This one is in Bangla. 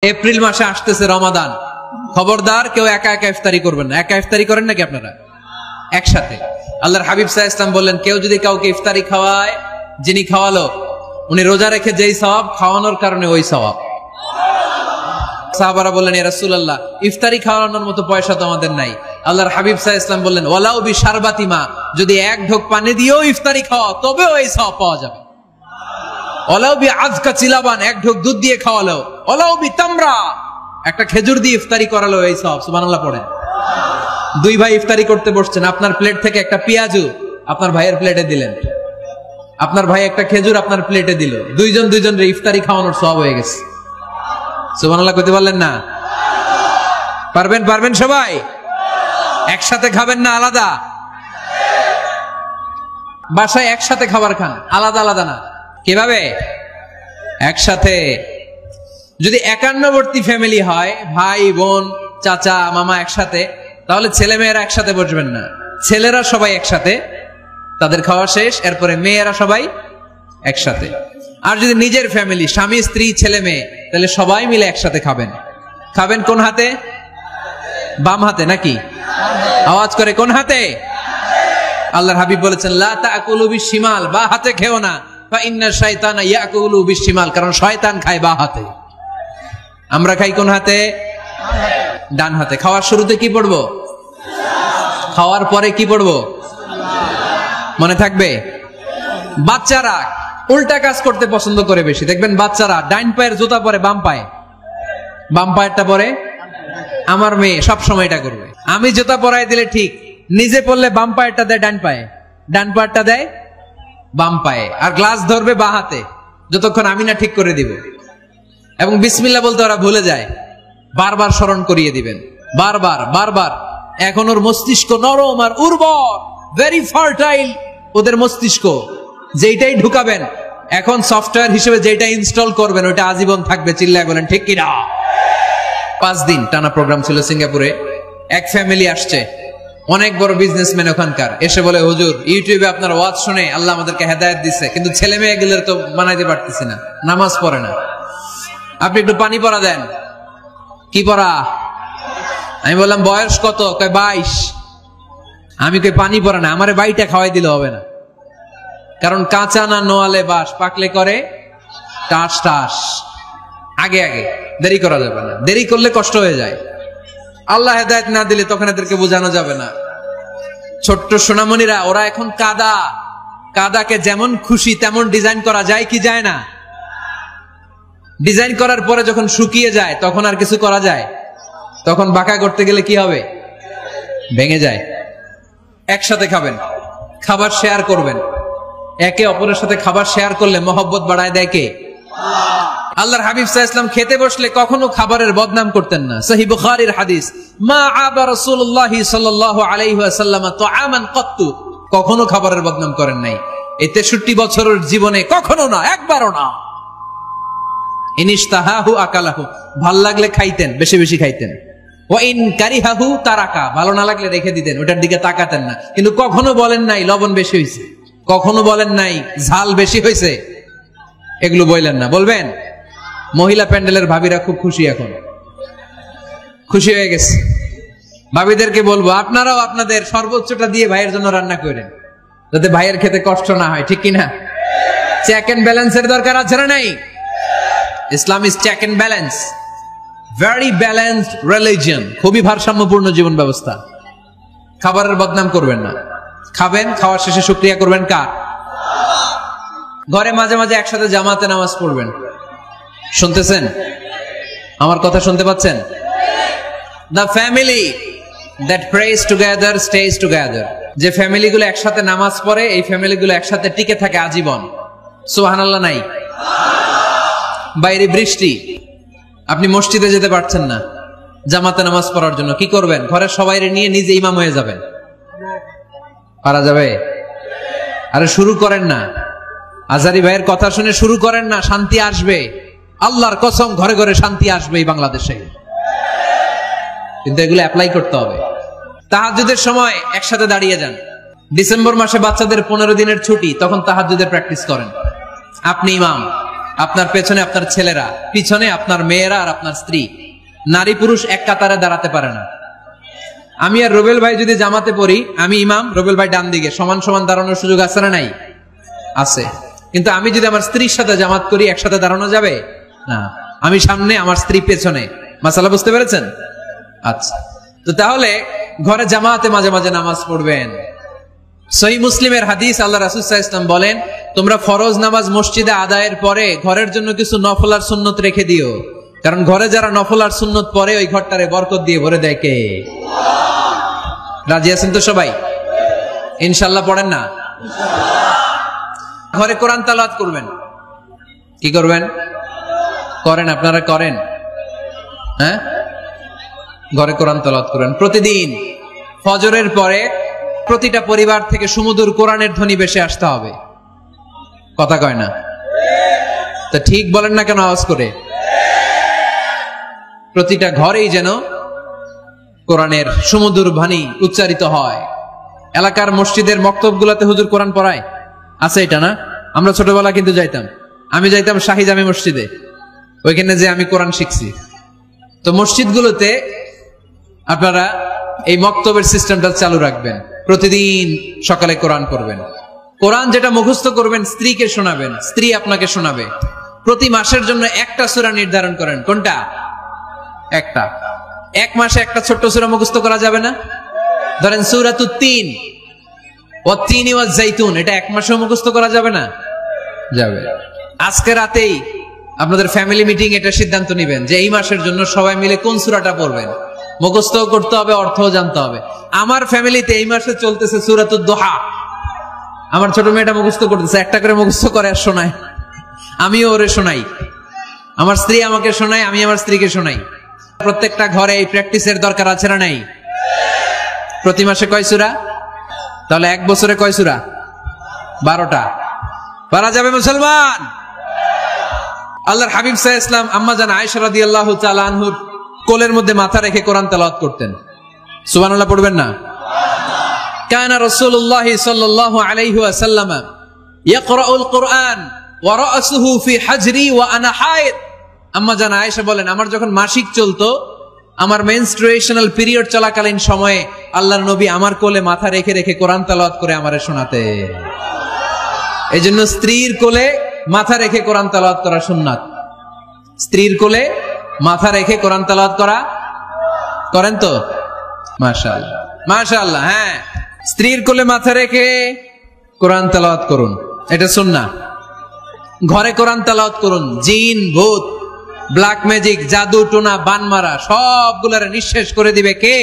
এপ্রিল মাসে আসতেছে রমাদান, খবরদার কেউ একা একা ইফতারি করবেন না। একা ইফতারি করেন নাকি আপনারা? একসাথে। আল্লাহর হাবিব সাল্লাল্লাহু আলাইহি ওয়াসাল্লাম বললেন, কেউ যদি কাউকে ইফতারি খাওয়ায়, যিনি খাওয়ালো উনি রোজা রেখে যেই সওয়াব, খাওয়ানোর কারণে ওই সওয়াব। সাহাবারা বললেন, ইয়া রাসূলুল্লাহ, ইফতারি খাওয়ানোর মতো পয়সা তো আমাদের নাই। আল্লাহর হাবিব সাল্লাল্লাহু আলাইহি ওয়াসাল্লাম বললেন, ওয়ালাউ বিশারবাতি মা, যদি এক ঢোক পানি দিয়েও ইফতারি খাওয়া তবেও এই সওয়াব পাওয়া যাবে। ওয়ালাউ বিআযকা চিলাবান, এক ঢোক দুধ দিয়ে খাওয়ালো। ওয়ালাউ বিতামরা, একটা খেজুর দিয়ে ইফতারি করালো, এই সওয়াব। সুবহানাল্লাহ পড়েন। দুই ভাই ইফতারি করতে বসছেন, আপনার প্লেট থেকে একটা পেঁয়াজু আপনার ভাইয়ের প্লেটে দিলেন, আপনার ভাই একটা খেজুর আপনার প্লেটে দিল, দুইজনের ইফতারি খাওয়ানোর সওয়াব হয়ে গেছে। সুবহানাল্লাহ কইতে পারলেন না? পারবেন সবাই? একসাথে খাবেন না আলাদা? বাসায় একসাথে খাবার খান, আলাদা আলাদা না। কিভাবে? একসাথে। যদি একান্নবর্তী ফ্যামিলি হয়, ভাই বোন চাচা মামা একসাথে, তাহলে ছেলে মেয়েরা একসাথে বসবেন না। ছেলেরা সবাই একসাথে, তাদের খাওয়া শেষ, এরপরে মেয়েরা সবাই একসাথে। আর যদি নিজের ফ্যামিলি, স্বামী স্ত্রী ছেলে মেয়ে, তাহলে সবাই মিলে একসাথে খাবেন। খাবেন কোন হাতে? বাম হাতে নাকি? আওয়াজ করে কোন হাতে? আল্লাহর হাবিব বলেছেন, লা তাকুলু বিশিমাল, বা হাতে খেও না, ফা ইন্না শাইতানা ইয়াকুলু বিশিমাল, কারণ শয়তান খায় বা হাতে। আমরা খাই কোন হাতে? ডান হাতে। খাওয়ার শুরুতে কি পড়বো? খাওয়ার পরে কি পড়বো? মনে থাকবে? বাচ্চারা উল্টা কাজ করতে পছন্দ করে বেশি। দেখবেন বাচ্চারা ডাইন পায়ের জুতা পরে বাম পায়ে, বাম পায়েরটা পরে। আমার মেয়ে সব সময় এটা করবে। আমি জুতা পরাই দিলে ঠিক, নিজে পড়লে বাম পায়েরটা দেয় ডান পায়ে, ডান পায়েরটা দেয় বাম পায়ে, আর গ্লাস ধরবে বাঁ হাতে, যতক্ষণ আমি না ঠিক করে দিব। এবং বিসমিল্লাহ বলতে ওরা ভুলে যায়, বারবার স্মরণ করিয়ে দিবেন, বারবার। এখন ওর মস্তিষ্ক নরম আর উর্বর, ভেরি ফার্টাইল ওদের মস্তিষ্ক। যেইটাই ঢুকাবেন, এখন সফটওয়্যার হিসেবে যেটা ইনস্টল করবেন ওটা আজীবন থাকবে। চিল্লায় বলেন ঠিক কিনা? 5 দিন টানা প্রোগ্রাম ছিল সিঙ্গাপুরে। এক ফ্যামিলি আসছে, অনেক বড় বিজনেসম্যান ওখানকার, এসে বলে, হুজুর ইউটিউবে আপনার ওয়াজ শুনে আল্লাহ আমাদেরকে হেদায়েত দিচ্ছে, কিন্তু ছেলে মেয়ে গুলোর তো বানাইতে পারতেছি না, নামাজ পড়ে না, আপনি একটু পানি পড়া দেন। কি পড়া? আমি বললাম বয়স কত? কয় 22। আমি কই পানি পড়া না, আমারে বাইটা খাওয়াই দিলে হবে না, কারণ কাঁচা না নোয়ালে বাস, পাকলে করে টাস টাস। আগে দেরি করা যাবে না, দেরি করলে কষ্ট হয়ে যায়। আল্লাহ হেদায়েত না দিলে তখন এদেরকে বোঝানো যাবে না। ছোট্ট সোনামণিরা, ওরা এখন কাদাকে যেমন খুশি তেমন ডিজাইন করা যায় কি যায় না? ডিজাইন করার পরে যখন শুকিয়ে যায় তখন আর কিছু করা যায়? তখন বাঁকা করতে গেলে কি হবে? ভেঙে যায়। একসাথে খাবেন, খাবার শেয়ার করবেন। একে অপরের সাথে খাবার শেয়ার করলে মহব্বত বাড়ায় দেয় কে? আল্লাহর হাবিব সাল্লাল্লাহু আলাইহি ওয়াসাল্লাম খেতে বসলে কখনো খাবারের বদনাম করতেন না। সহিহ বুখারীর হাদিস, মা আবা রাসূলুল্লাহ সাল্লাল্লাহু আলাইহি ওয়াসাল্লাম তুআমান কাত্তু, কখনো খাবারের বদনাম করেন নাই। এই 63 বছরের জীবনে কখনো না, একবারও না। ইনিশতাহাহু আকালাহু, ভাল লাগলে খাইতেন, বেশি বেশি খাইতেন। ওয়া ইন কারিহাহু তারাকা, ভালো না লাগলে রেখে দিতেন, ওটার দিকে তাকাতেন না। কিন্তু কখনো বলেন নাই লবণ বেশি হয়েছে, কখনো বলেন নাই ঝাল বেশি হয়েছে, এগুলো বললেন না। বলবেন? মহিলা প্যান্ডেলের ভাবিরা খুব খুশি, এখন খুশি হয়ে গেছে। ভাবিদেরকে বলবো, আপনারাও আপনাদের সর্বোচ্চটা দিয়ে ভাইয়ের জন্য রান্না করেন, যাতে ভাইয়ের খেতে কষ্ট না হয়, ঠিক কিনা? চেক এন্ড ব্যালেন্সের দরকার আছে না নাই? Islam is check and balance, very balanced religion, খুবই ভারসাম্যপূর্ণ জীবন ব্যবস্থা। খাবারের বদনাম করবেন না। খাবেন, খাওয়ার শেষে শুকরিয়া করবেন কার? ঘরে মাঝে মাঝে একসাথে জামাতে নামাজ পড়বেন। শুনতেছেন? আমার কথা শুনতে পাচ্ছেন? The family that prays together stays together, যে ফ্যামিলিগুলো একসাথে নামাজ পড়ে, এই ফ্যামিলিগুলো একসাথে টিকে থাকে আজীবন। সুবহানাল্লাহ নাই? বাইরে বৃষ্টি, আপনি মসজিদে যেতে পারছেন না জামাতে নামাজ পড়ার জন্য, কি করবেন? ঘরের সবাইরে নিয়ে নিজে ইমাম হয়ে যাবেন। পারা যাবে? আরে শুরু করেন না, আজারি ভাইয়ের কথা শুনে শুরু করেন না, শান্তি আসবে। আল্লাহর কসম, ঘরে ঘরে শান্তি আসবে এই বাংলাদেশে, কিন্তু এগুলো অ্যাপ্লাই করতে হবে। তাহাজ্জুদের সময় একসাথে দাঁড়িয়ে যান। ডিসেম্বর মাসে বাচ্চাদের 15 দিনের ছুটি, তখন তাহাজ্জুদের প্র্যাকটিস করেন। আপনি ইমাম, আপনার পেছনে আপনার ছেলেরা, পিছনে আপনার মেয়েরা আর আপনার স্ত্রী। নারী পুরুষ এক কাতারে দাঁড়াতে পারে না। আমি আর রুবেল ভাই যদি জামাতে পড়ি, আমি ইমাম, রুবেল ভাই ডান দিকে, সমান সমান দাঁড়ানোর সুযোগ আছে না নাই? আছে। কিন্তু আমি যদি আমার স্ত্রীর সাথে জামাত করি, একসাথে দাঁড়ানো যাবে না। আমি সামনে, আমার স্ত্রী পেছনে। মাসালা বুঝতে পেরেছেন? আচ্ছা, তো তাহলে ঘরে জামাতে মাঝে মাঝে নামাজ পড়বেন। সহিহ মুসলিমের হাদিস, আল্লাহ রাসূল সাল্লাল্লাহু আলাইহি ওয়াসাল্লাম বলেন, তোমরা ফরজ নামাজ মসজিদে আদায়ের পরে ঘরের জন্য কিছু নফল আর সুন্নত রেখে দিও, কারণ ঘরে যারা নফল আর সুন্নত পড়ে ওই ঘরটারে বরকত দিয়ে ভরে দেয় কে? রাজি আছেন তো সবাই? ইনশাআল্লাহ পড়েন না? ঘরে কোরআন তেলাওয়াত করবেন। কি করবেন? করেন, আপনারা করেন? হ্যাঁ, ঘরে কোরআন তেলাওয়াত করেন প্রতিদিন। ফজরের পরে প্রতিটা পরিবার থেকে সুমধুর কোরআনের ধ্বনি ভেসে আসতে হবে। কথা কয় না? তা ঠিক বলেন না কেন আওয়াজ করে? প্রতিটা ঘরেই যেন কোরআনের সুমধুর বাণী উচ্চারিত হয়। এলাকার মসজিদের মক্তবগুলোতে হুজুর কোরআন পড়ায়, আছে এটা না? আমরা ছোটবেলা কিন্তু যাইতাম, আমি যাইতাম শাহী জামি মসজিদে, ওইখানে যে আমি কোরআন শিখছি। তো মসজিদগুলোতে আপনারা এই মক্তবের সিস্টেমটা চালু রাখবেন, প্রতিদিন সকালে কোরআন পড়বেন। কোরআন যেটা মুখস্থ করবেন স্ত্রীকে শোনাবেন, স্ত্রী আপনাকে শোনাবে। প্রতি মাসের জন্য একটা সূরা নির্ধারণ করেন। কোনটা? একটা। এক মাসে একটা ছোট্ট সূরা মুখস্থ করা যাবে না? ধরেন সূরাতুত তিন, ওয়াত-তিনি ওয়াজ-জাইতুন, এটা এক মাসেও মুখস্থ করা যাবে না? যাবে। আজকে রাতেই আপনাদের ফ্যামিলি মিটিং এটা সিদ্ধান্ত নেবেন যে এই মাসের জন্য সবাই মিলে কোন সূরাটা পড়বেন। মুখস্থও করতে হবে, অর্থও জানতে হবে। আমার ফ্যামিলিতে এই মাসে চলতেছে সূরাতুদ দুহা। আমার ছোট মেয়েটা মুখস্থ করতেছে, একটা করে মুখস্থ করে আর শোনায়, আমিও ওরে শোনাই। আমার স্ত্রী আমাকে শোনায়, আমি আমার স্ত্রীকে শোনাই। প্রত্যেকটা ঘরে এই প্র্যাকটিসের দরকার আছে না নাই? প্রতি মাসে কয় সূরা? তাহলে এক বছরে কয় সূরা? 12টা। পারা যাবে মুসলমান? আল্লাহর হাবিব সাল্লাল্লাহু আলাইহি ওয়াসাল্লাম আম্মা জান আয়েশা রাদিয়াল্লাহু তাআলা আনহুর কোলের মধ্যে মাথা রেখে কোরআন তেলাওয়াত করতেন। সুবহানাল্লাহ পড়বেন না? কানা রাসূলুল্লাহ সাল্লাল্লাহু আলাইহি ওয়াসাল্লাম ইয়াকরাউল কুরআন ওয়া রাসুহু ফি হাজরি ওয়া আনা হায়েদ। আম্মা জান আয়েশা বলেন, আমার যখন মাসিক চলতো, আমার মেনস্ট্রুয়েশনাল পিরিয়ড চলাকালীন সময়ে আল্লাহর নবী আমার কোলে মাথা রেখে রেখে কোরআন তেলাওয়াত করে আমারে শোনাতে। এজন্য স্ত্রীর কোলে মাথা রেখে কোরআন তেলাওয়াত করা সুন্নাত। স্ত্রীর কোলে মাথা রেখে কোরআন তেলাওয়াত করা করেন তো? মাশাআল্লাহ, মাশাআল্লাহ। হ্যাঁ, স্ত্রীর কোলে মাথা রেখে কোরআন তেলাওয়াত করুন, এটা সুন্নাহ। ঘরে কোরআন তেলাওয়াত করুন। জিন, ভূত, ব্ল্যাক ম্যাজিক, জাদু টোনা, বান মারা সবগুলারে নিঃশেষ করে দিবে কে?